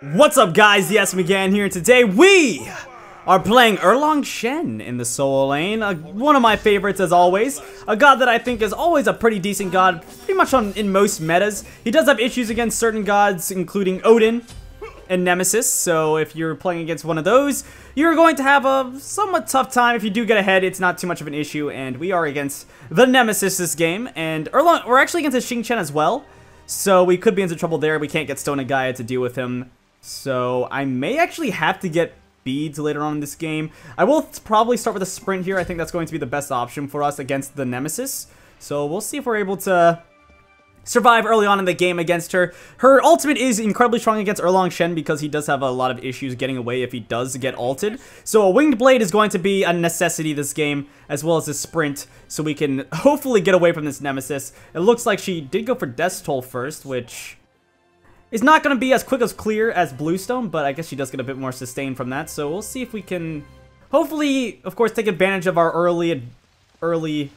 What's up, guys? Yes, McGann here, and today we are playing Erlang Shen in the solo lane. One of my favorites, as always. A god that I think is always a pretty decent god, pretty much in most metas. He does have issues against certain gods, including Odin and Nemesis, so if you're playing against one of those, you're going to have a somewhat tough time. If you do get ahead, it's not too much of an issue, and we are against the Nemesis this game, and Erlang, we're actually against Xing Chen as well, so we could be into trouble there. We can't get Stone and Gaia to deal with him. So I may actually have to get beads later on in this game. I will probably start with a sprint here. I think that's going to be the best option for us against the Nemesis. So we'll see if we're able to survive early on in the game against her. Her ultimate is incredibly strong against Erlang Shen because he does have a lot of issues getting away if he does get ulted. So a winged blade is going to be a necessity this game, as well as a sprint, so we can hopefully get away from this Nemesis. It looks like she did go for Death's Toll first, which it's not going to be as quick as clear as Bluestone, but I guess she does get a bit more sustain from that. So we'll see if we can, hopefully, of course, take advantage of our early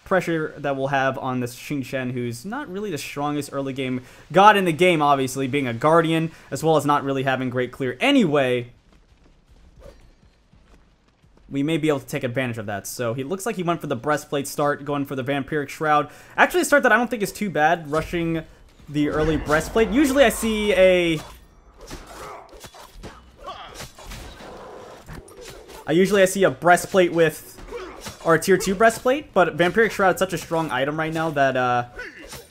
pressure that we'll have on this Xing Chen, who's not really the strongest early game god in the game, obviously, being a Guardian, as well as not really having great clear anyway. We may be able to take advantage of that. So he looks like he went for the Breastplate start, going for the Vampiric Shroud. Actually, a start that I don't think is too bad, rushing the early Breastplate. Usually I see a Breastplate with, or a tier 2 Breastplate, but Vampiric Shroud is such a strong item right now that,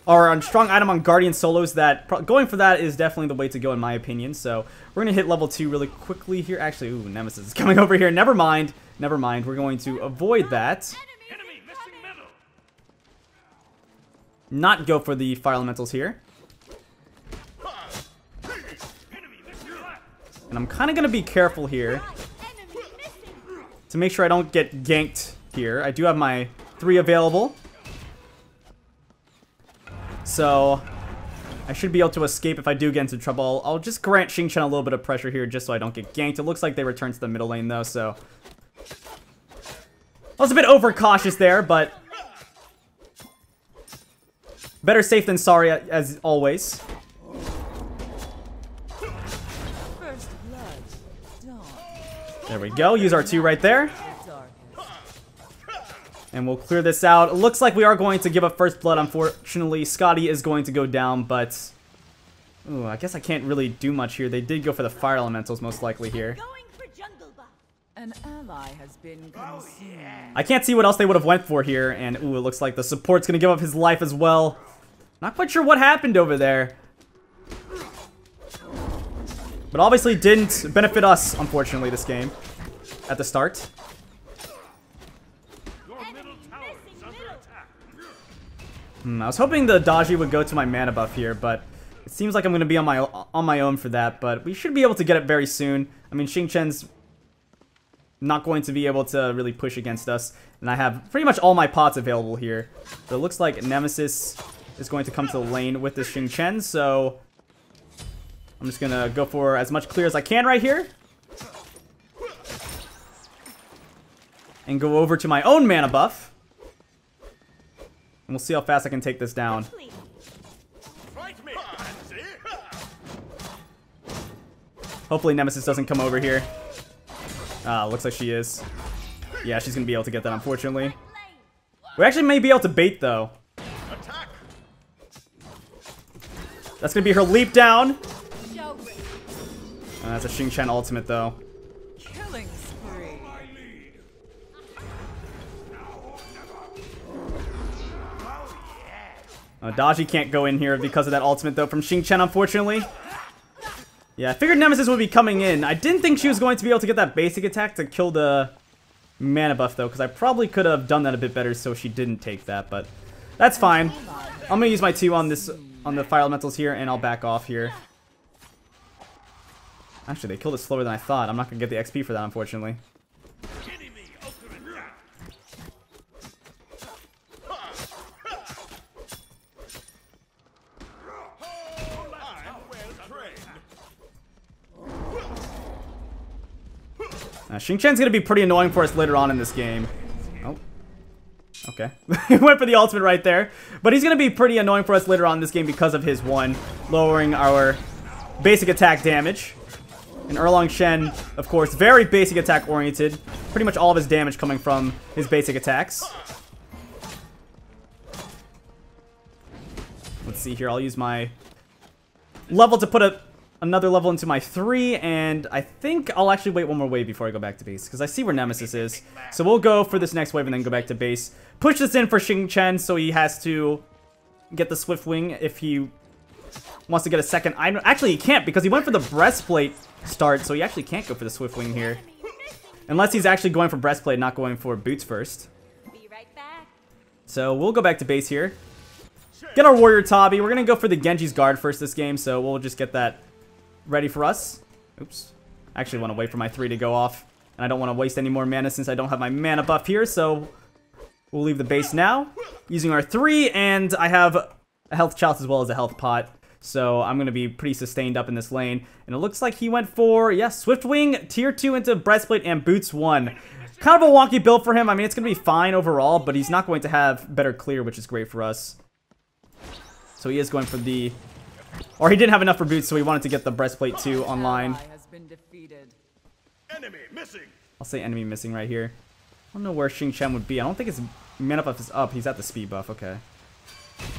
or a strong item on Guardian solos that going for that is definitely the way to go in my opinion. So we're gonna hit level 2 really quickly here. Actually, ooh, Nemesis is coming over here. Never mind. We're going to avoid that. Not go for the Fire Elementals here. And I'm kind of going to be careful here to make sure I don't get ganked here. I do have my 3 available, so I should be able to escape if I do get into trouble. I'll just grant Xing Chen a little bit of pressure here just so I don't get ganked. It looks like they return to the middle lane though, so I was a bit overcautious there, but better safe than sorry, as always. There we go. Use our 2 right there. And we'll clear this out. It looks like we are going to give up first blood. Unfortunately, Scotty is going to go down, but ooh, I guess I can't really do much here. They did go for the Fire Elementals most likely here. An ally has been consumed. I can't see what else they would have went for here, and ooh, it looks like the support's gonna give up his life as well. Not quite sure what happened over there, but obviously didn't benefit us, unfortunately, this game at the start. I was hoping the Daji would go to my mana buff here, but it seems like I'm gonna be on my own for that. But we should be able to get it very soon. I mean, Xing Chen's not going to be able to really push against us, and I have pretty much all my pots available here. So it looks like Nemesis is going to come to the lane with this Xing Chen, so I'm just gonna go for as much clear as I can right here, and go over to my own mana buff, and we'll see how fast I can take this down. Hopefully Nemesis doesn't come over here. Looks like she is. Yeah, she's gonna be able to get that, unfortunately. We actually may be able to bait, though. That's gonna be her leap down. That's a Xing Chen ultimate, though. Killing spree. Daji can't go in here because of that ultimate, though, from Xing Chen, unfortunately. Yeah, I figured Nemesis would be coming in. I didn't think she was going to be able to get that basic attack to kill the mana buff, though, because I probably could have done that a bit better so she didn't take that, but that's fine. I'm going to use my 2 on the Fire Elementals here, and I'll back off here. Actually, they killed it slower than I thought. I'm not going to get the XP for that, unfortunately. Xing Chen's going to be pretty annoying for us later on in this game. Oh. Okay. He went for the ultimate right there. But he's going to be pretty annoying for us later on in this game because of his 1, lowering our basic attack damage. And Erlang Shen, of course, very basic attack oriented. Pretty much all of his damage coming from his basic attacks. Let's see here. I'll use my level to put another level into my 3. And I think I'll actually wait one more wave before I go back to base, because I see where Nemesis is. So we'll go for this next wave and then go back to base. Push this in for Xing Chen so he has to get the Swift Wing if he wants to get a second item. Actually, he can't because he went for the breastplate start, so he actually can't go for the Swift Wing here. Unless he's actually going for breastplate, not going for boots first. Be right back. So we'll go back to base here. Get our Warrior Tabi. We're going to go for the Genji's Guard first this game, so we'll just get that ready for us. Oops. I actually want to wait for my 3 to go off. And I don't want to waste any more mana since I don't have my mana buff here, so we'll leave the base now. Using our 3, and I have a health chalice as well as a health pot. So I'm going to be pretty sustained up in this lane. And it looks like he went for, yeah, Swift Wing, tier 2 into breastplate and boots 1. Kind of a wonky build for him. I mean, it's going to be fine overall, but he's not going to have better clear, which is great for us. So he is going for the... Or he didn't have enough for boots, so he wanted to get the breastplate 2 online. Enemy missing. I'll say enemy missing right here. I don't know where Xing Chen would be. I don't think his mana buff is up. He's at the speed buff. Okay.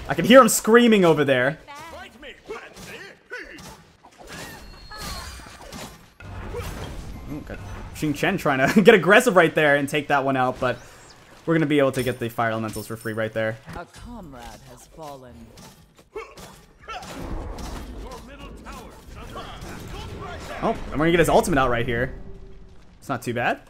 I can hear him screaming over there. Fight me, pansy. Okay. Xing Chen trying to get aggressive right there and take that one out, but we're going to be able to get the fire elementals for free right there. A comrade has fallen. Oh, and we're going to get his ultimate out right here. It's not too bad.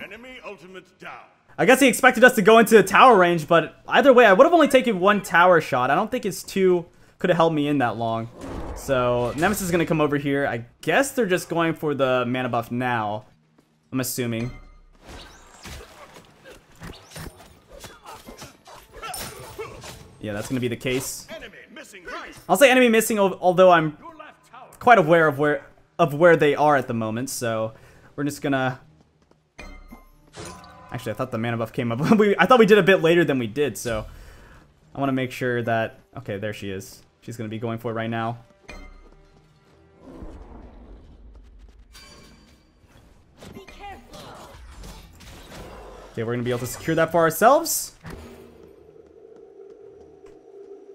Enemy ultimate down. I guess he expected us to go into the tower range, but either way, I would have only taken 1 tower shot. I don't think his 2 could have held me in that long. So, Nemesis is going to come over here. I guess they're just going for the mana buff now. I'm assuming. Yeah, that's going to be the case. Enemy missing right. I'll say enemy missing, although I'm quite aware of where they are at the moment. So, we're just going to... Actually, I thought the mana buff came up. I thought we did a bit later than we did, so I want to make sure that... Okay, there she is. She's going to be going for it right now. Be careful. Okay, we're going to be able to secure that for ourselves.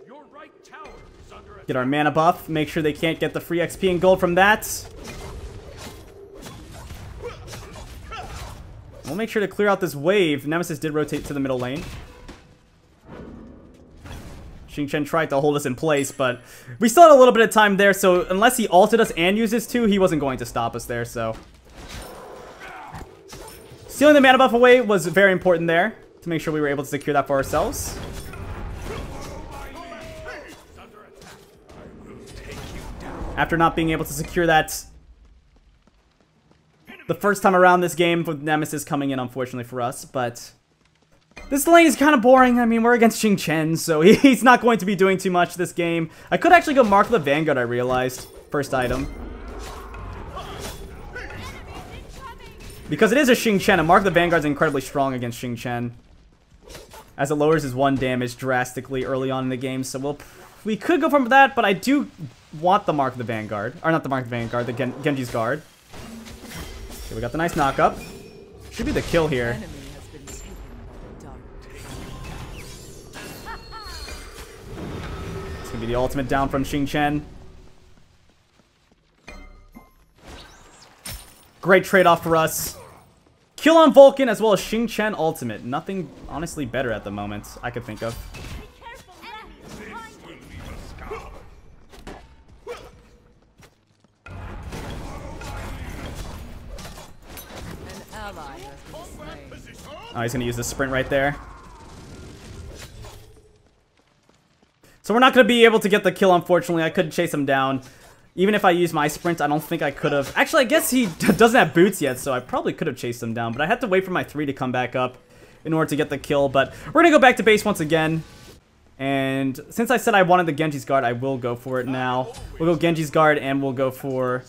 Your right tower is under attack. Get our mana buff. Make sure they can't get the free XP and gold from that. We'll make sure to clear out this wave. Nemesis did rotate to the middle lane. Xing Chen tried to hold us in place, but we still had a little bit of time there, so unless he ulted us and used his 2, he wasn't going to stop us there, so... Stealing the mana buff away was very important there, to make sure we were able to secure that for ourselves. After not being able to secure that the first time around this game, with Nemesis coming in, unfortunately for us, but this lane is kind of boring. I mean, we're against Xing Chen, so he's not going to be doing too much this game. I could actually go Mark the Vanguard, I realized. First item. Because it is a Xing Chen, and Mark the Vanguard is incredibly strong against Xing Chen, as it lowers his 1 damage drastically early on in the game, so we could go for that, but I do want the Mark the Vanguard. Or not the Mark the Vanguard, the Genji's Guard. Okay, we got the nice knock-up. Should be the kill here. Enemy has been taken by the dark. It's gonna be the ultimate down from Xing Chen. Great trade-off for us. Kill on Vulcan as well as Xing Chen ultimate. Nothing, honestly, better at the moment I could think of. Be careful. An ally has been slain. Oh, he's gonna use the sprint right there. So we're not gonna be able to get the kill, unfortunately. I couldn't chase him down. Even if I used my sprint, I don't think I could have. Actually, I guess he doesn't have boots yet, so I probably could have chased him down. But I had to wait for my 3 to come back up in order to get the kill. But we're gonna go back to base once again. And since I said I wanted the Genji's Guard, I will go for it now. We'll go Genji's Guard, and we'll go for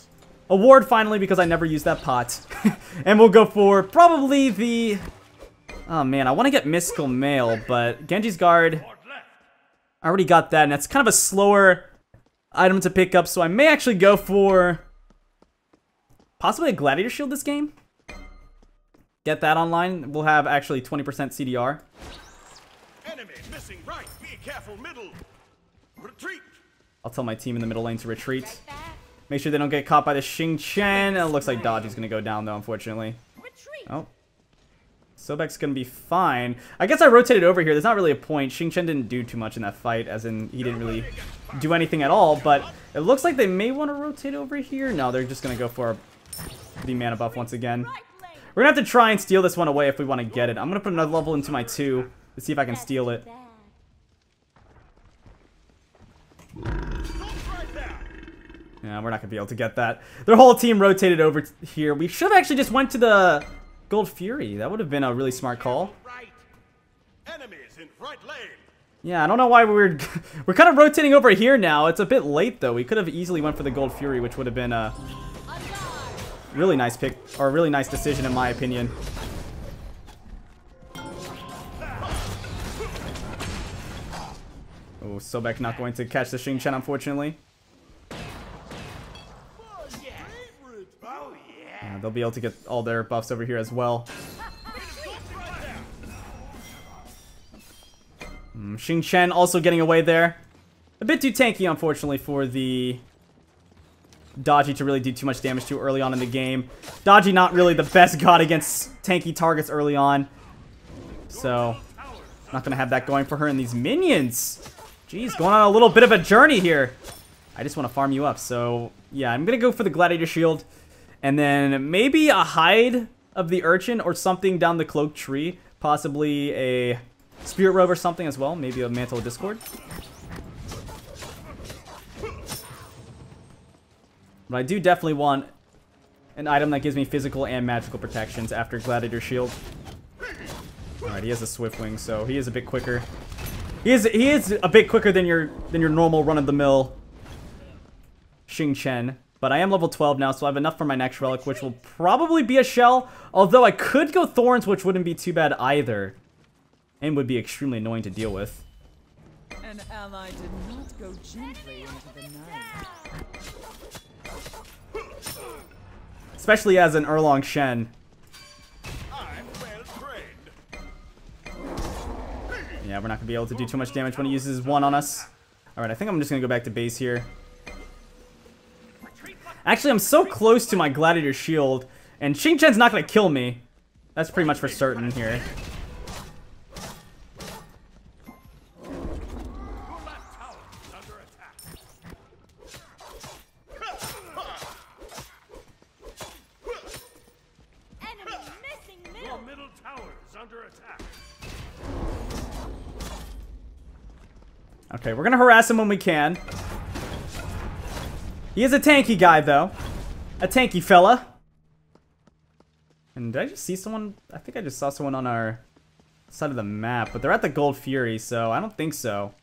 a ward finally, because I never used that pot. And we'll go for probably the... Oh man, I want to get Mystical Mail, but Genji's Guard... I already got that, and that's kind of a slower item to pick up, so I may actually go for possibly a Gladiator Shield this game. Get that online. We'll have actually 20% CDR. Enemy missing right. Be careful, middle. Retreat. I'll tell my team in the middle lane to retreat. Right back. Make sure they don't get caught by the Xing Chen. It looks like Dodgy's gonna go down though, unfortunately. Retreat. Oh. Sobek's gonna be fine. I guess I rotated over here. There's not really a point. Xing Chen didn't do too much in that fight, as in he didn't really do anything at all, but it looks like they may want to rotate over here. No, they're just gonna go for the mana buff once again. Right lane. We're gonna have to try and steal this one away if we want to get it. I'm gonna put another level into my 2 to see if I can steal it. Bad. Yeah, we're not gonna be able to get that. Their whole team rotated over here. We should have actually just went to the Gold Fury. That would have been a really smart call. Right. Enemies in right lane. Yeah, I don't know why we're kind of rotating over here now. It's a bit late though. We could have easily went for the Gold Fury, which would have been a really nice pick, or a really nice decision in my opinion. Oh, Sobek not going to catch the Xing Chen, unfortunately. They'll be able to get all their buffs over here as well. Xing Chen also getting away there. A bit too tanky, unfortunately, for the Dodgy to really do too much damage to early on in the game. Dodgy not really the best god against tanky targets early on. So, not going to have that going for her. And these minions, jeez, going on a little bit of a journey here. I just want to farm you up. So, yeah, I'm going to go for the Gladiator Shield. And then maybe a hide of the Urchin or something down the cloak tree. Possibly a Spirit Robe or something as well. Maybe a Mantle of Discord. But I do definitely want an item that gives me physical and magical protections after Gladiator Shield. Alright, he has a Swift Wing, so he is a bit quicker. He is a bit quicker than your normal run-of-the-mill Xing Chen. But I am level 12 now, so I have enough for my next relic, which will probably be a shell. Although I could go Thorns, which wouldn't be too bad either. And would be extremely annoying to deal with. An ally did not go gently into the night. Especially as an Erlang Shen. I'm well trained. Yeah, we're not going to be able to do too much damage when he uses 1 on us. Alright, I think I'm just going to go back to base here. Actually, I'm so close to my Gladiator Shield, and Xing Chen's not going to kill me. That's pretty much for certain here. Your left tower is under attack. Enemy missing Your middle. middle tower is under attack. Okay, we're going to harass him when we can. He is a tanky guy, though. A tanky fella. And did I just see someone? I think I just saw someone on our side of the map. But they're at the Gold Fury, so I don't think so.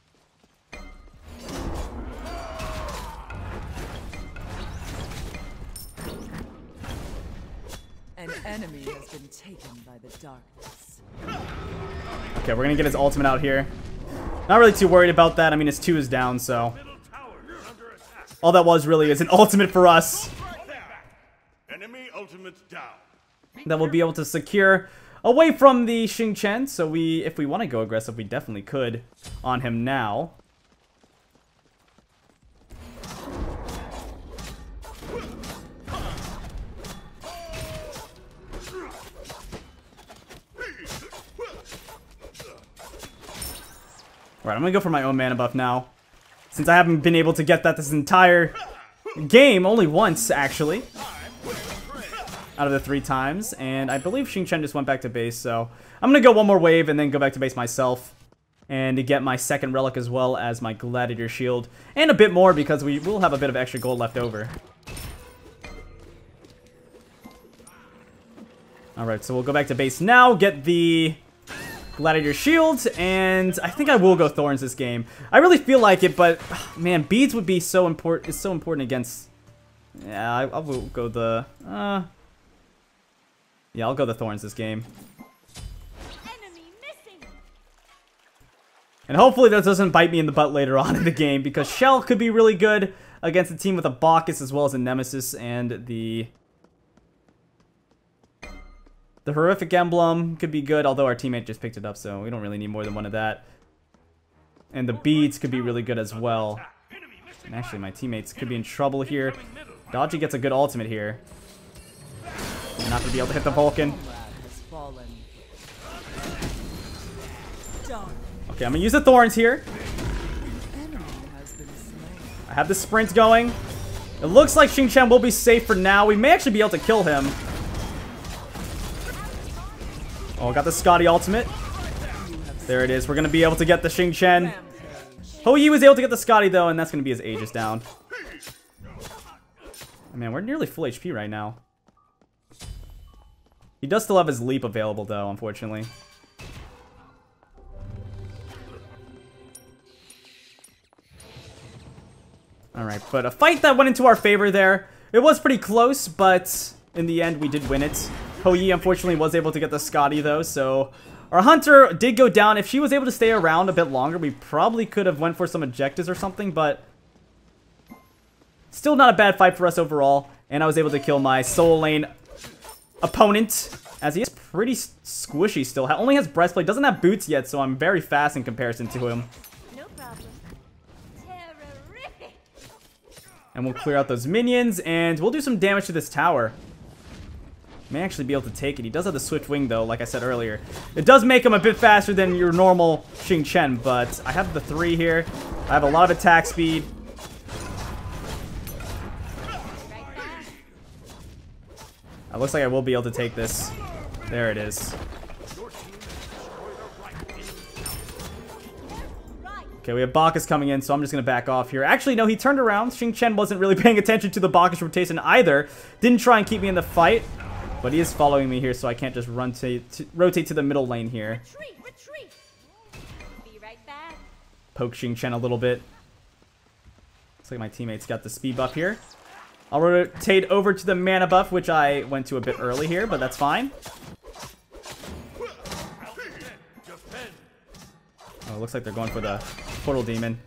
An enemy has been taken by the darkness. Okay, we're going to get his ultimate out here. Not really too worried about that. I mean, his 2 is down, so... Middle tower is under attack. all that was really is an ultimate for us Right there. Enemy ultimate down. that we'll be able to secure away from the Xing Chen. So if we want to go aggressive, we definitely could on him now. Alright, I'm gonna go for my own mana buff now. Since I haven't been able to get that this entire game, only once, actually. Out of the 3 times. And I believe Xing Chen just went back to base, so I'm gonna go one more wave and then go back to base myself. And to get my second relic as well as my Gladiator Shield. And a bit more because we will have a bit of extra gold left over. Alright, so we'll go back to base now, get the Gladiator Shield, and I think I will go Thorns this game. I really feel like it, but man, beads would be so important. It's so important against. Yeah, I will go the. Yeah, I'll go the Thorns this game. Enemy missing. And hopefully that doesn't bite me in the butt later on in the game, because Shell could be really good against a team with a Bacchus as well as a Nemesis, and the Horrific Emblem could be good, although our teammate just picked it up, so we don't really need more than one of that. And the Beads could be really good as well. And actually, my teammates could be in trouble here. Dodgy gets a good ultimate here. Not to be able to hit the Vulcan. Okay, I'm gonna use the Thorns here. I have the sprint going. It looks like Xing Chen will be safe for now. We may actually be able to kill him. Oh, got the Scotty ultimate. There it is. We're gonna be able to get the Xing Chen. Ho Yi was able to get the Scotty though, and that's gonna be his Aegis down. Man, we're nearly full HP right now. He does still have his leap available though, unfortunately. Alright, but a fight that went into our favor there. It was pretty close, but in the end we did win it. Ho Yi unfortunately was able to get the Scotty though, so our Hunter did go down. If she was able to stay around a bit longer, we probably could have went for some objectives or something, but still not a bad fight for us overall. And I was able to kill my solo lane opponent, as he is pretty squishy still. Only has breastplate, doesn't have boots yet, so I'm very fast in comparison to him. No problem. Terrific. And we'll clear out those minions, and we'll do some damage to this tower. May actually be able to take it. He does have the Swift Wing, though, like I said earlier. It does make him a bit faster than your normal Xing Chen, but I have the 3 here. I have a lot of attack speed. It looks like I will be able to take this. There it is. Okay, we have Bacchus coming in, so I'm just going to back off here. Actually, no, he turned around. Xing Chen wasn't really paying attention to the Bacchus rotation either. Didn't try and keep me in the fight. But he is following me here, so I can't just rotate to the middle lane here. Retreat, retreat. Be right back. Poke Xing Chen a little bit. Looks like my teammate's got the speed buff here. I'll rotate over to the mana buff, which I went to a bit early here, but that's fine. Oh, it looks like they're going for the Portal Demon.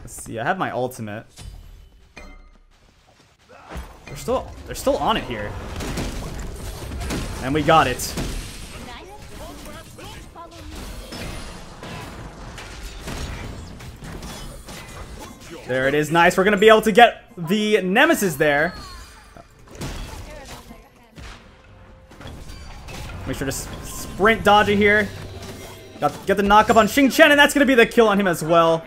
Let's see, I have my ultimate. They're still on it here. And we got it. There it is. Nice. We're going to be able to get the Nemesis there. Make sure to sprint dodgy here. Get the knock up on Xing Chen, and that's going to be the kill on him as well.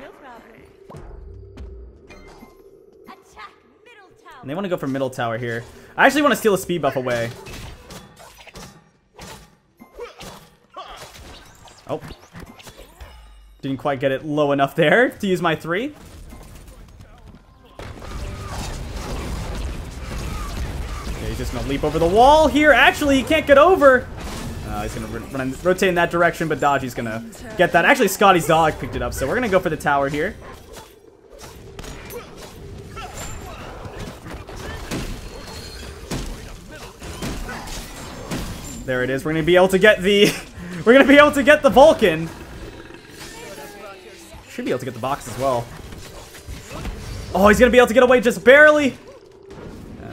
And they want to go for middle tower here. I actually want to steal a speed buff away. Oh. Didn't quite get it low enough there to use my 3. Okay, he's just going to leap over the wall here. Actually, he can't get over. He's going to rotate in that direction, but Dodgy's going to get that. Actually, Scotty's dog picked it up, so we're going to go for the tower here. There it is. We're gonna be able to get the we're gonna be able to get the Vulcan. Should be able to get the box as well. Oh, he's gonna be able to get away just barely.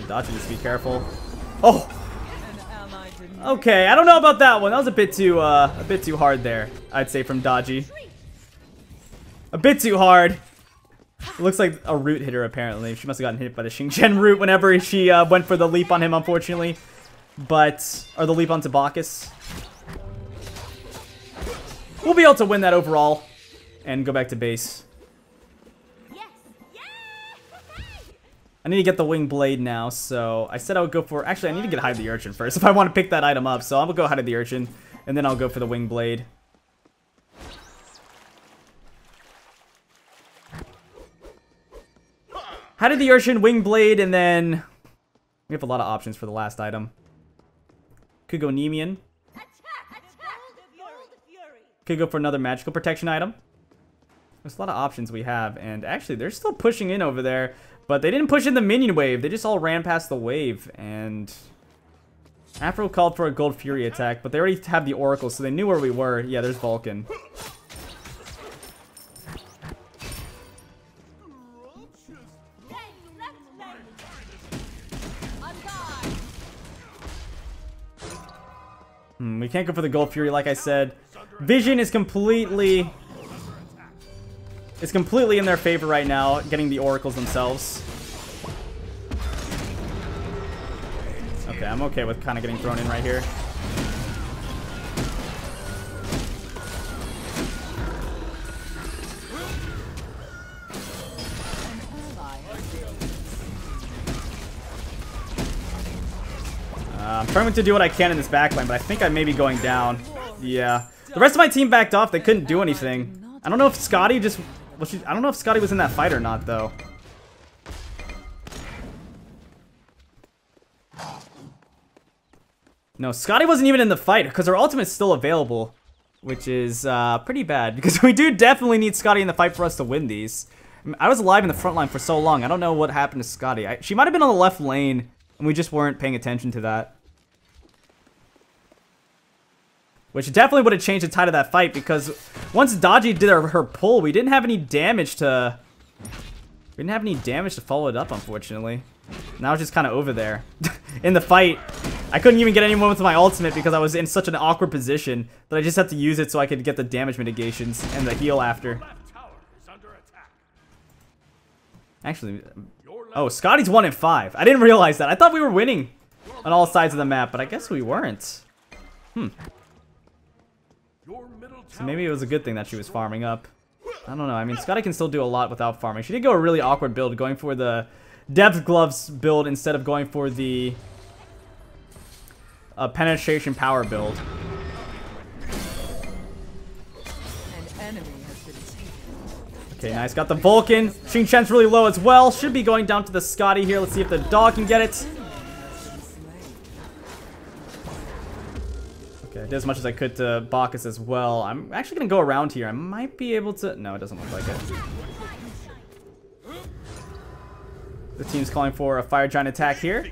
Dodge, just be careful. Oh. Okay, I don't know about that one. That was a bit too hard there, I'd say, from Dodgy. A bit too hard. It looks like a root hit her, apparently. She must have gotten hit by the Xing Chen root whenever she went for the leap on him, unfortunately. But, or the leap onto Bacchus. We'll be able to win that overall and go back to base. Yes. Yeah. I need to get the Wing Blade now, so I said I would go for... Actually, I need to get Hide the Urchin first if I want to pick that item up. So I'm going to go Hide the Urchin, and then I'll go for the Wing Blade. Hide the Urchin, Wing Blade, and then... We have a lot of options for the last item. Could go Nemean. Could go for another magical protection item. There's a lot of options we have, and actually they're still pushing in over there, but they didn't push in the minion wave. They just all ran past the wave, and Afro called for a Gold Fury attack, but they already have the Oracle, so they knew where we were. Yeah, there's Vulcan. We can't go for the Gold Fury, like I said. Vision is completely... It's completely in their favor right now, getting the Oracles themselves. Okay, I'm okay with kind of getting thrown in right here. I'm trying to do what I can in this backline, but I think I may be going down. Yeah. The rest of my team backed off. They couldn't do anything. I don't know if Scotty just... Well, I don't know if Scotty was in that fight or not, though. No, Scotty wasn't even in the fight, because her ultimate's still available. Which is pretty bad, because we do definitely need Scotty in the fight for us to win these. I was alive in the front line for so long. I don't know what happened to Scotty. She might have been on the left lane, and we just weren't paying attention to that. Which definitely would have changed the tide of that fight, because once Dodgy did her pull, we didn't have any damage to... We didn't have any damage to follow it up, unfortunately. Now it's just kind of over there. In the fight, I couldn't even get anyone with my ultimate because I was in such an awkward position that I just had to use it so I could get the damage mitigations and the heal after. Actually... Oh, Scotty's 1 in 5. I didn't realize that. I thought we were winning on all sides of the map, but I guess we weren't. So maybe it was a good thing that she was farming up. I don't know. I mean, Scotty can still do a lot without farming. She did go a really awkward build, going for the depth gloves build instead of going for the penetration power build. Okay, nice. Got the Vulcan. Xing Chen's really low as well. Should be going down to the Scotty here. Let's see if the dog can get it. Okay, I did as much as I could to Bacchus as well. I'm actually going to go around here. I might be able to... No, it doesn't look like it. The team's calling for a Fire Giant attack here.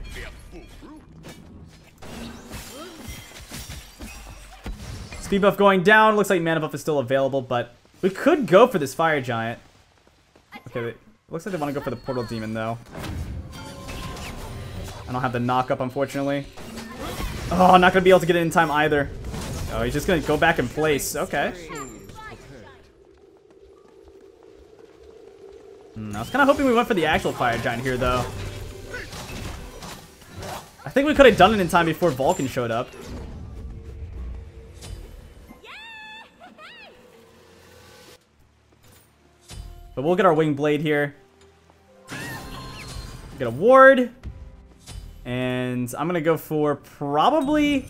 Speed buff going down. Looks like mana buff is still available, but we could go for this Fire Giant. Okay, looks like they want to go for the Portal Demon, though. I don't have the knock-up, unfortunately. Oh, not going to be able to get it in time either. Oh, he's just going to go back in place. Okay. I was kind of hoping we went for the actual Fire Giant here, though. I think we could have done it in time before Vulcan showed up. But we'll get our Wing Blade here. Get a ward. And I'm going to go for probably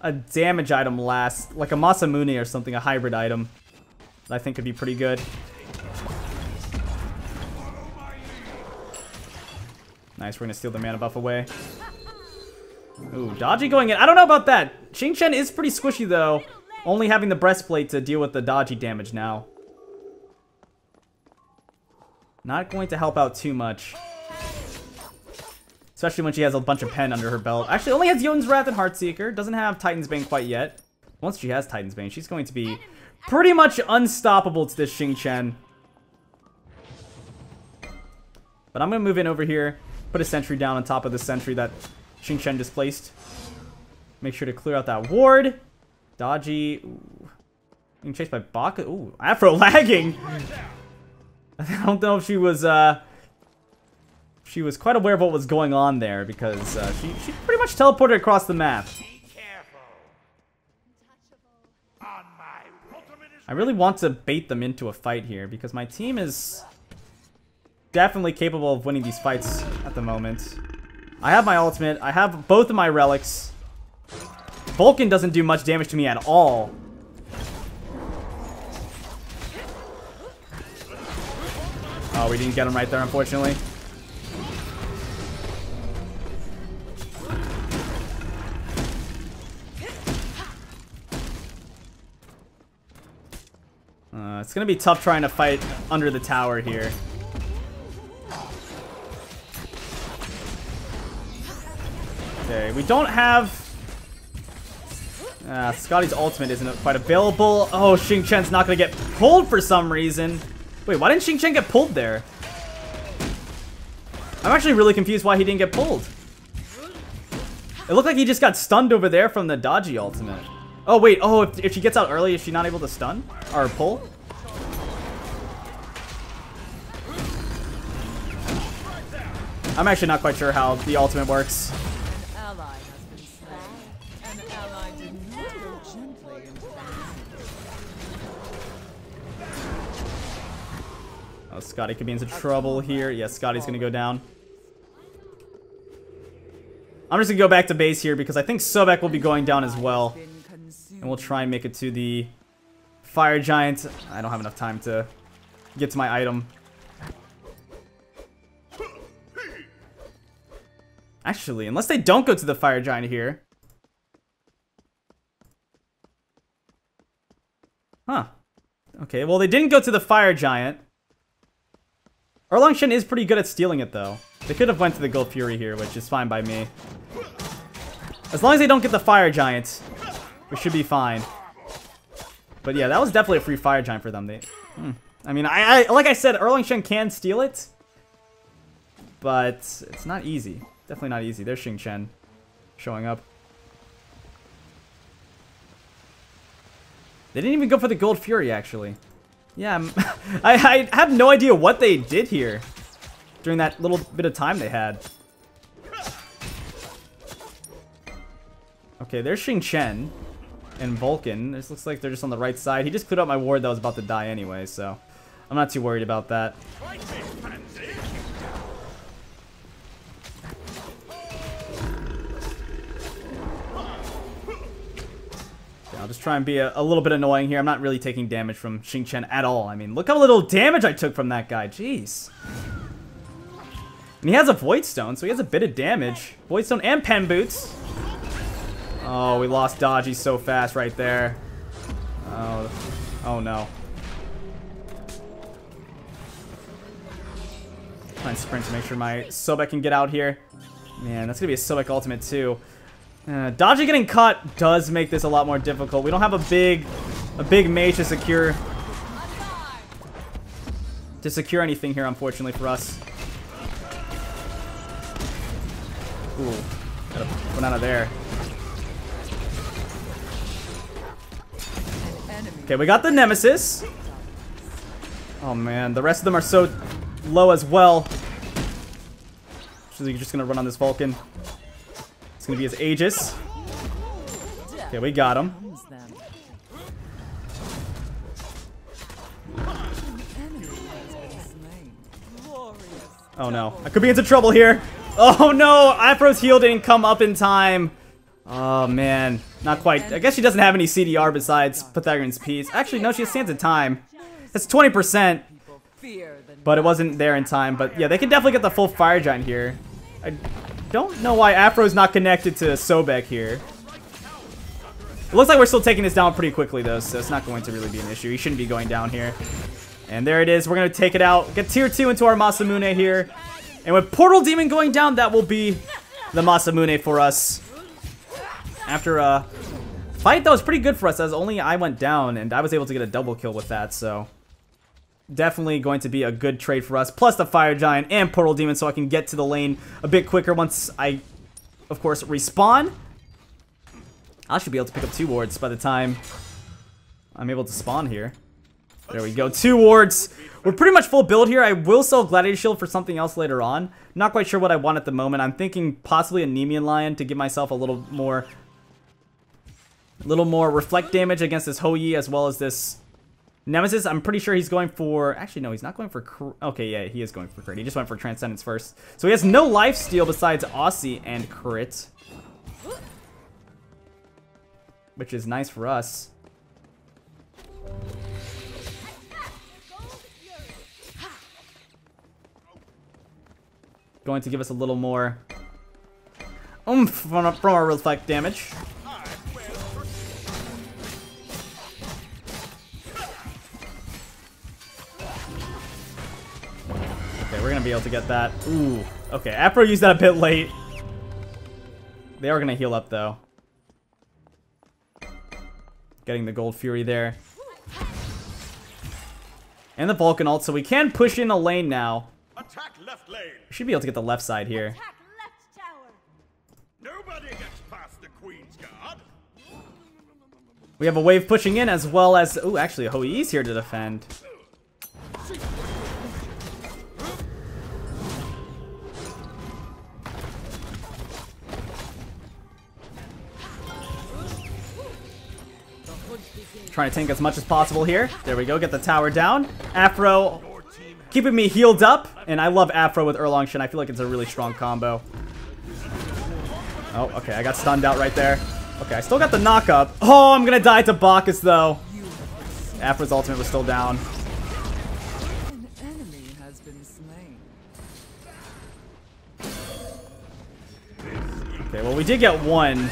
a damage item last. Like a Masamune or something, a hybrid item. That I think could be pretty good. Nice, we're going to steal the mana buff away. Ooh, Dodgy going in. I don't know about that. Xing Chen is pretty squishy, though. Only having the breastplate to deal with the Dodgy damage now. Not going to help out too much. Especially when she has a bunch of pen under her belt. Actually, only has Jotun's Wrath and Heartseeker. Doesn't have Titan's Bane quite yet. Once she has Titan's Bane, she's going to be pretty much unstoppable to this Xing Chen. But I'm going to move in over here. Put a sentry down on top of the sentry that Xing Chen displaced. Make sure to clear out that ward. Dodgy. Ooh. Being chased by Baka. Ooh, Afro lagging. I don't know if she was quite aware of what was going on there because she pretty much teleported across the map. I really want to bait them into a fight here because my team is definitely capable of winning these fights at the moment. I have my ultimate. I have both of my relics. Vulcan doesn't do much damage to me at all. Oh, we didn't get him right there, unfortunately. It's going to be tough trying to fight under the tower here. Okay, we don't have... Scotty's ultimate isn't quite available. Oh, Xing Chen's not going to get pulled for some reason. Wait, why didn't Xing Chen get pulled there? I'm actually really confused why he didn't get pulled. It looked like he just got stunned over there from the dodgy ultimate. Oh, wait. Oh, if she gets out early, is she not able to stun? Or pull? I'm actually not quite sure how the ultimate works. An ally has been slain. An ally did not go gently into the Oh, Scotty could be into trouble here. Yes, Scotty's gonna go down. I'm just gonna go back to base here because I think Sobek will be going down as well. And we'll try and make it to the Fire Giant. I don't have enough time to get to my item. Actually, unless they don't go to the Fire Giant here. Huh. Okay, well they didn't go to the Fire Giant. Erlang Shen is pretty good at stealing it though. They could have went to the Gold Fury here, which is fine by me. As long as they don't get the Fire Giant, we should be fine. But yeah, that was definitely a free Fire Giant for them. I mean, like I said, Erlang Shen can steal it. But it's not easy. Definitely not easy. There's Xing Chen showing up. They didn't even go for the Gold Fury, actually. Yeah, I have no idea what they did here during that little bit of time they had. Okay, there's Xing Chen and Vulcan. This looks like they're just on the right side. He just cleared up my ward that was about to die anyway, so I'm not too worried about that. I'll just try and be a little bit annoying here. I'm not really taking damage from Xing Chen at all. I mean, look how little damage I took from that guy. Jeez. And he has a Void Stone, so he has a bit of damage. Void Stone and Pen Boots. Oh, we lost Dodgy so fast right there. Oh no. Try and sprint to make sure my Sobek can get out here. Man, that's gonna be a Sobek ultimate too. Dodgy getting cut does make this a lot more difficult. We don't have a big mage to secure anything here, unfortunately for us. Ooh, gotta run out of there. Okay, we got the Nemesis. Oh man, the rest of them are so low as well. So you're just gonna run on this Vulcan. It's gonna be his Aegis. Okay, we got him. Oh no, I could be into trouble here. Oh no, Afro's heal didn't come up in time. Oh man, not quite. I guess she doesn't have any CDR besides Pythagorean's Piece. Actually, no, she stands in time. That's 20%. But it wasn't there in time. But yeah, they can definitely get the full Fire Giant here. I don't know why Afro's not connected to Sobek here. It looks like we're still taking this down pretty quickly though, so it's not going to really be an issue. He shouldn't be going down here. And there it is. We're going to take it out. Get tier 2 into our Masamune here. And with Portal Demon going down, that will be the Masamune for us. After a fight that was pretty good for us, as only I went down, and I was able to get a double kill with that, so definitely going to be a good trade for us. Plus the Fire Giant and Portal Demon, so I can get to the lane a bit quicker once I, of course, respawn. I should be able to pick up 2 wards by the time I'm able to spawn here. There we go, 2 wards. We're pretty much full build here. I will sell Gladiator Shield for something else later on. Not quite sure what I want at the moment. I'm thinking possibly a Nemean Lion to give myself a little more reflect damage against this Hou-Yi as well as this Nemesis. I'm pretty sure he's going for... Actually, no, he's not going for... Okay, yeah, he is going for crit. He just went for Transcendence first. So he has no lifesteal besides Aussie and crit. Which is nice for us. Going to give us a little more oomph from our reflect damage. Okay, we're gonna be able to get that. Ooh, okay, Afro used that a bit late. They are gonna heal up though. Getting the Gold Fury there. And the Vulcan ult, so we can push in a lane now. Attack left lane. We should be able to get the left side here. Attack left tower. Nobody gets past the Queen's Guard. We have a wave pushing in as well as... Ooh, actually, Houyi's here to defend. Trying to tank as much as possible here. There we go, get the tower down. Afro keeping me healed up. And I love Afro with Erlang Shen. I feel like it's a really strong combo. Oh, okay, I got stunned out right there. Okay, I still got the knock-up. Oh, I'm gonna die to Bacchus, though. Afro's ultimate was still down. An enemy has been slain. Okay, well, we did get one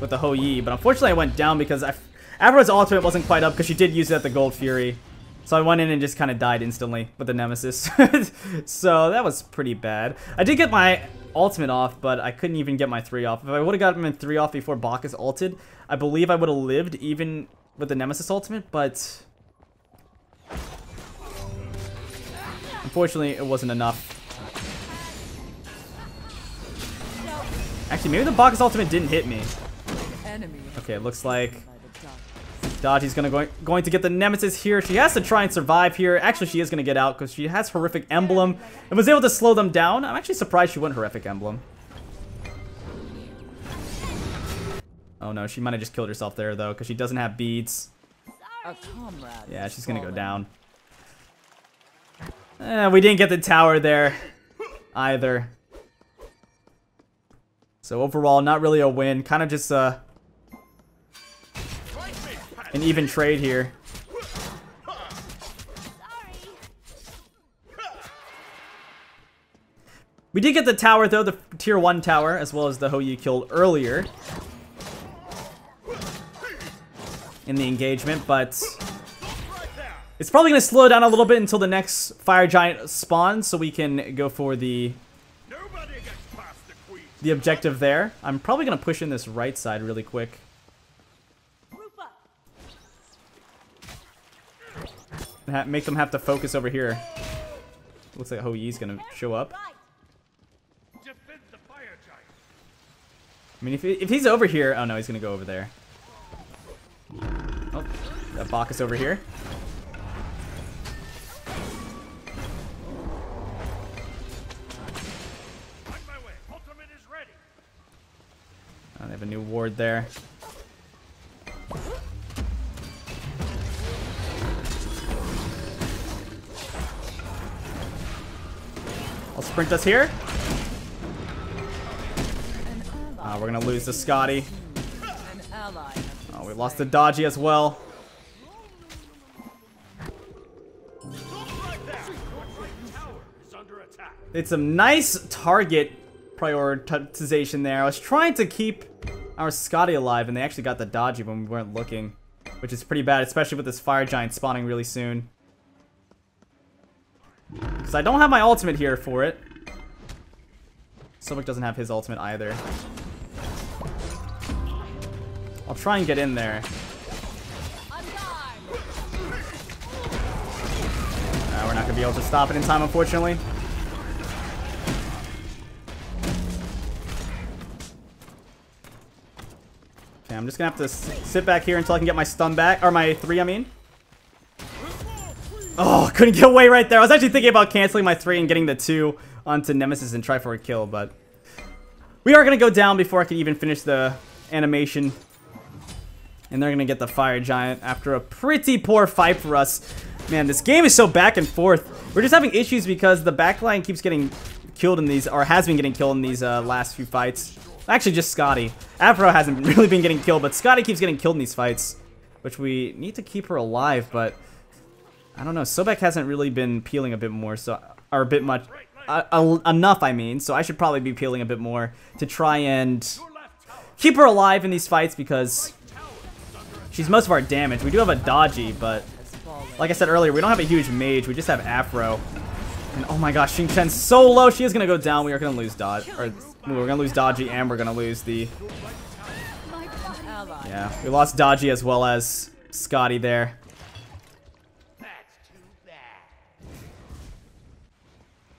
with the Houyi, but unfortunately I went down because Afro's ultimate wasn't quite up because she did use it at the Gold Fury. So I went in and just kind of died instantly with the Nemesis. So that was pretty bad. I did get my ultimate off, but I couldn't even get my 3 off. If I would have gotten my 3 off before Bacchus ulted, I believe I would have lived even with the Nemesis ultimate, but unfortunately it wasn't enough. Actually, maybe the Bacchus ultimate didn't hit me. Enemy Okay, it looks like by the dark. Dodgy's going to get the Nemesis here. She has to try and survive here. Actually, she is going to get out because she has Horrific Emblem and was able to slow them down. I'm actually surprised she went Horrific Emblem. Oh no, she might have just killed herself there though because she doesn't have beads. A comrade. Yeah, has she's going to go fallen. down. We didn't get the tower there either. So overall, not really a win. Kind of just an even trade here. Sorry. We did get the tower though, the tier 1 tower, as well as the Houyi killed earlier in the engagement, but it's probably going to slow down a little bit until the next fire giant spawns so we can go for the objective there. I'm probably going to push in this right side really quick. Group up. Make them have to focus over here. Looks like Houyi's going to show up. Right. Defend the fire giant. I mean, if he's over here... Oh no, he's going to go over there. Oh, got Bacchus over here. On my way. Ultimate is ready. Oh, they have a new ward there. I'll sprint us here. We're gonna lose to Scotty. An ally. Oh, we lost to Dodgy as well. It's a nice target prioritization there. I was trying to keep our Scotty alive, and they actually got the Dodgy when we weren't looking, which is pretty bad, especially with this fire giant spawning really soon. Because I don't have my ultimate here for it. Sobek doesn't have his ultimate either. I'll try and get in there. We're not going to be able to stop it in time, unfortunately. Okay, I'm just going to have to sit back here until I can get my stun back. Or my 3, I mean. Oh, couldn't get away right there. I was actually thinking about canceling my 3 and getting the 2 onto Nemesis and try for a kill, but we are going to go down before I can even finish the animation. And they're going to get the fire giant after a pretty poor fight for us. Man, this game is so back and forth. We're just having issues because the backline keeps getting killed in these, or has been getting killed in these last few fights. Actually, just Scotty. Afro hasn't really been getting killed, but Scotty keeps getting killed in these fights, which we need to keep her alive, but I don't know. Sobek hasn't really been peeling a bit more, so, or a bit much, enough, I mean, so I should probably be peeling a bit more to try and keep her alive in these fights because she's most of our damage. We do have a Dodgy, but like I said earlier, we don't have a huge mage. We just have Afro. And oh my gosh, Xing Chen's so low. She is going to go down. We are going to lose Dodge. Or Ooh, we're gonna lose Dodgy and we're gonna lose the... Ally. Yeah, we lost Dodgy as well as Scotty there. That's too bad.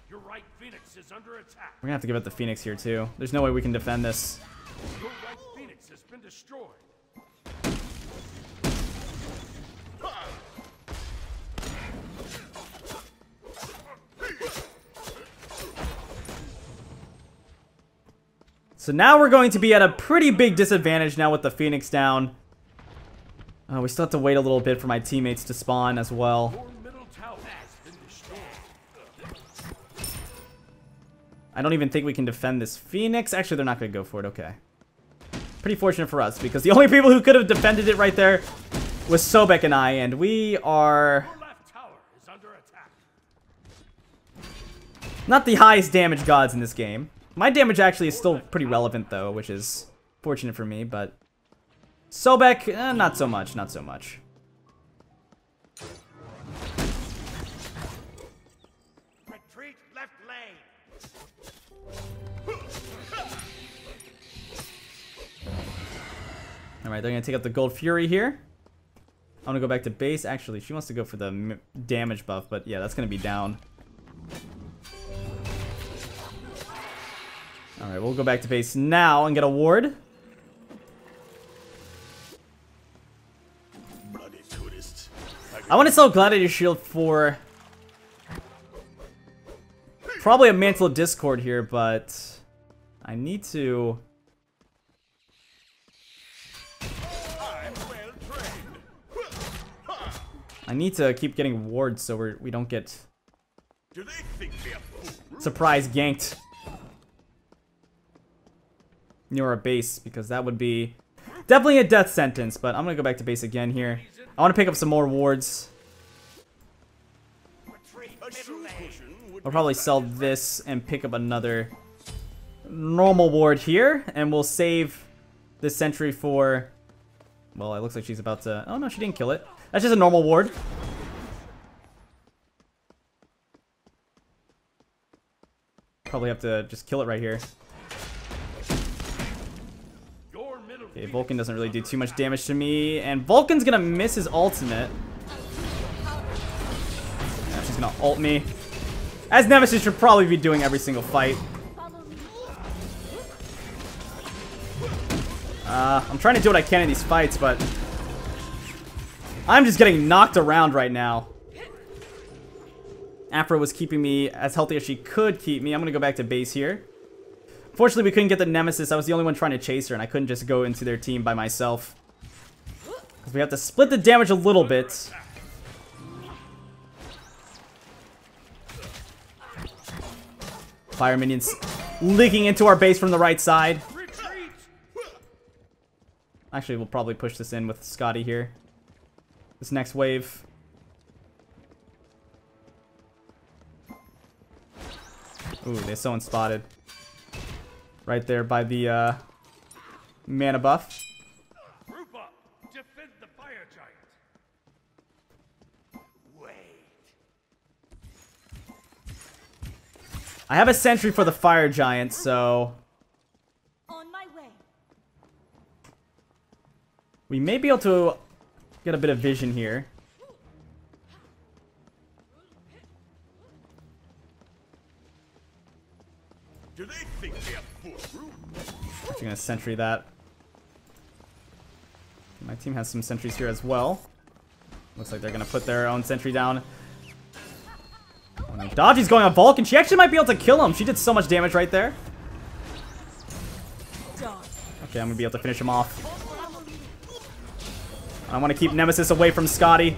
Your right Phoenix is under attack. We're gonna have to give it the Phoenix here too. There's no way we can defend this. Your right Phoenix has been destroyed. So now we're going to be at a pretty big disadvantage now with the Phoenix down. We still have to wait a little bit for my teammates to spawn as well. Your middle tower has been destroyed. I don't even think we can defend this Phoenix. Actually, they're not going to go for it. Okay. Pretty fortunate for us because the only people who could have defended it right there was Sobek and I, and we are Your left tower is under attack. not the highest damage gods in this game. My damage actually is still pretty relevant though, which is fortunate for me, but Sobek, not so much, not so much. Retreat left lane. Alright, they're going to take out the Gold Fury here. I'm going to go back to base. Actually, she wants to go for the damage buff, but yeah, that's going to be down. Alright, we'll go back to base now and get a ward. Bloody tourists. I want to sell Gladiator Shield for probably a Mantle of Discord here, but I need to... I'm well trained. I need to keep getting wards so we don't get Do they think they're fools? surprise ganked near our base, because that would be definitely a death sentence. But I'm gonna go back to base again here. I want to pick up some more wards. Retreat middle lane. I'll probably sell this and pick up another normal ward here, and we'll save this sentry for... Well, it looks like she's about to... Oh no, she didn't kill it. That's just a normal ward. Probably have to just kill it right here. Your middle Okay, Vulcan doesn't really do too much damage to me, and Vulcan's gonna miss his ultimate. Yeah, she's gonna ult me. As Nemesis should probably be doing every single fight. I'm trying to do what I can in these fights, but I'm just getting knocked around right now. Afra was keeping me as healthy as she could keep me. I'm gonna go back to base here. Fortunately, we couldn't get the Nemesis. I was the only one trying to chase her, and I couldn't just go into their team by myself. Because we have to split the damage a little bit. Fire minions leaking into our base from the right side. retreat. Actually, we'll probably push this in with Scotty here. This next wave. Ooh, there's someone spotted. Right there by the mana buff. Group up. Defend the fire giant. Wait. I have a sentry for the fire giant, so On my way. we may be able to get a bit of vision here. Do they think they're fools? Actually gonna sentry that. My team has some sentries here as well. Looks like they're gonna put their own sentry down. Oh no, Dodgy's going on Vulcan. She actually might be able to kill him. She did so much damage right there. Okay, I'm gonna be able to finish him off. I want to keep Nemesis away from Scotty.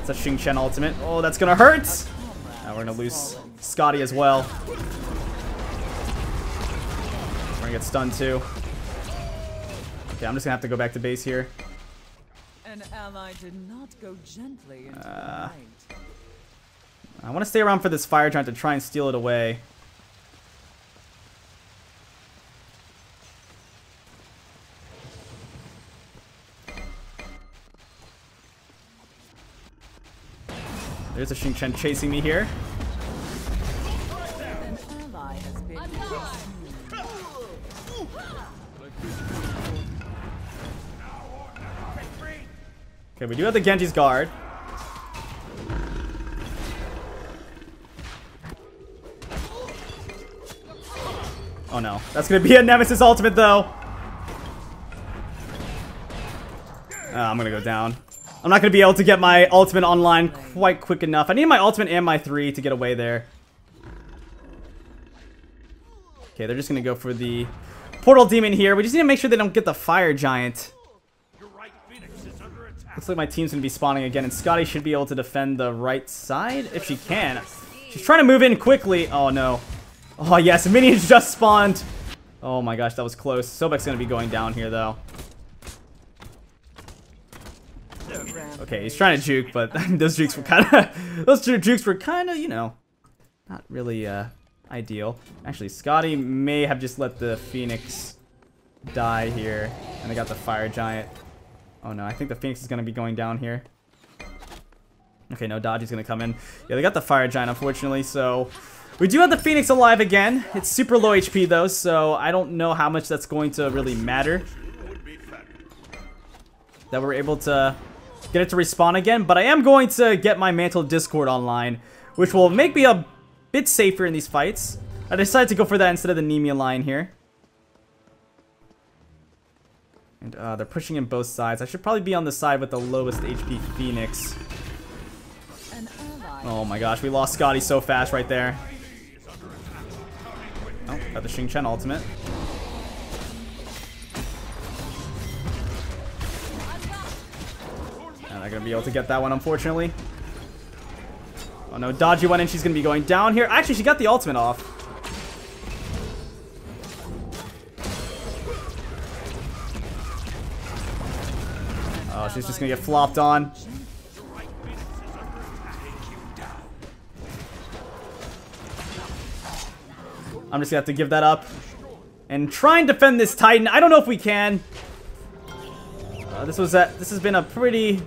It's a Xing Chen ultimate. Oh, that's gonna hurt. Now we're gonna lose Scotty as well. We're gonna get stunned too. Okay, I'm just gonna have to go back to base here. An ally did not go gently into the night. I want to stay around for this fire giant to try and steal it away. There's a Xing Chen chasing me here. An ally has been Okay, we do have the Genji's guard. Oh no, that's gonna be a Nemesis ultimate though. I'm gonna go down. I'm not gonna be able to get my ultimate online quite quick enough. I need my ultimate and my 3 to get away there. Okay, they're just gonna go for the portal demon here. We just need to make sure they don't get the fire giant. Looks like my team's gonna be spawning again, and Scotty should be able to defend the right side if she can. She's trying to move in quickly. Oh no. Oh yes, minions just spawned. Oh my gosh, that was close. Sobek's gonna be going down here though. Okay, he's trying to juke, but those jukes were kind of, you know, not really ideal. Actually, Scotty may have just let the Phoenix die here, and they got the fire giant. Oh no, I think the Phoenix is gonna be going down here. Okay, no, Dodgy's gonna come in. Yeah, they got the fire giant, unfortunately, so we do have the Phoenix alive again. It's super low HP though, so I don't know how much that's going to really matter. That we're able to get it to respawn again, but I am going to get my Mantle Discord online, which will make me a bit safer in these fights. I decided to go for that instead of the Nemea line here. And they're pushing in both sides. I should probably be on the side with the lowest HP Phoenix. Oh my gosh, we lost Scotty so fast right there. Oh, got the Xing Chen ultimate. I'm not gonna be able to get that one, unfortunately. Oh no, Dodgy went in. She's gonna be going down here. Actually, she got the ultimate off. Oh, she's just gonna get flopped on. I'm just gonna have to give that up and try and defend this Titan. I don't know if we can. This has been a pretty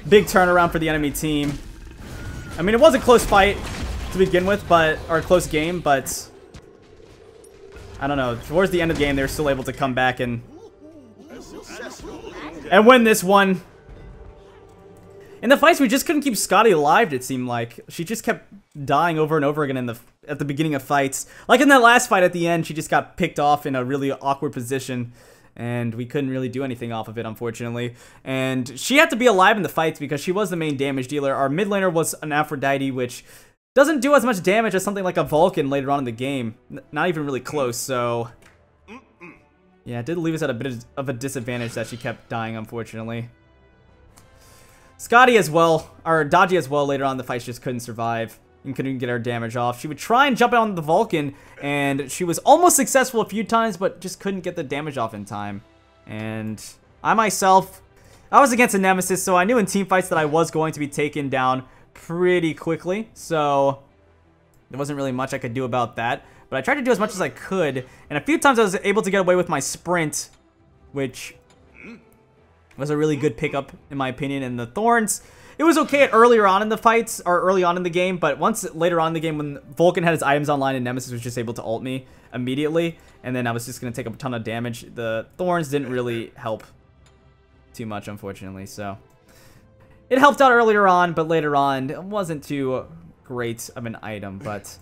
big turnaround for the enemy team. I mean, it was a close fight to begin with, or a close game, but I don't know. Towards the end of the game, they were still able to come back and win this one. In the fights, we just couldn't keep Scotty alive, it seemed like. She just kept dying over and over again at the beginning of fights. Like in that last fight at the end, she just got picked off in a really awkward position, and we couldn't really do anything off of it, unfortunately. And she had to be alive in the fights because she was the main damage dealer. Our mid laner was an Aphrodite, which doesn't do as much damage as something like a Vulcan later on in the game. Not even really close, so yeah, it did leave us at a bit of a disadvantage that she kept dying, unfortunately. Scotty as well, or Dodgy as well, later on in the fights just couldn't survive and couldn't get her damage off. She would try and jump on the Vulcan, and she was almost successful a few times, but just couldn't get the damage off in time. And I myself, I was against a Nemesis, so I knew in team fights that I was going to be taken down pretty quickly, so there wasn't really much I could do about that. But I tried to do as much as I could, and a few times I was able to get away with my sprint, which was a really good pickup in my opinion. And the Thorns, it was okay earlier on in the fights, or early on in the game, but once later on in the game when Vulcan had his items online and Nemesis was just able to ult me immediately, and then I was just going to take a ton of damage, the Thorns didn't really help too much, unfortunately. So it helped out earlier on, but later on it wasn't too great of an item. But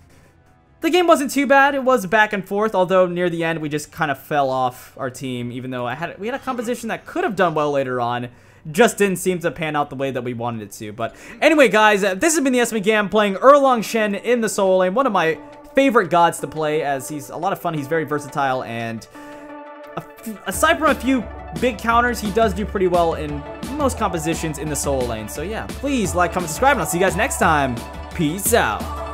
the game wasn't too bad. It was back and forth, although near the end we just kind of fell off our team, even though we had a composition that could have done well later on. Just didn't seem to pan out the way that we wanted it to. But anyway, guys, this has been the SMGam playing Erlang Shen in the solo lane. One of my favorite gods to play, as he's a lot of fun. He's very versatile, and aside from a few big counters, he does do pretty well in most compositions in the solo lane. So yeah, please like, comment, subscribe, and I'll see you guys next time. Peace out.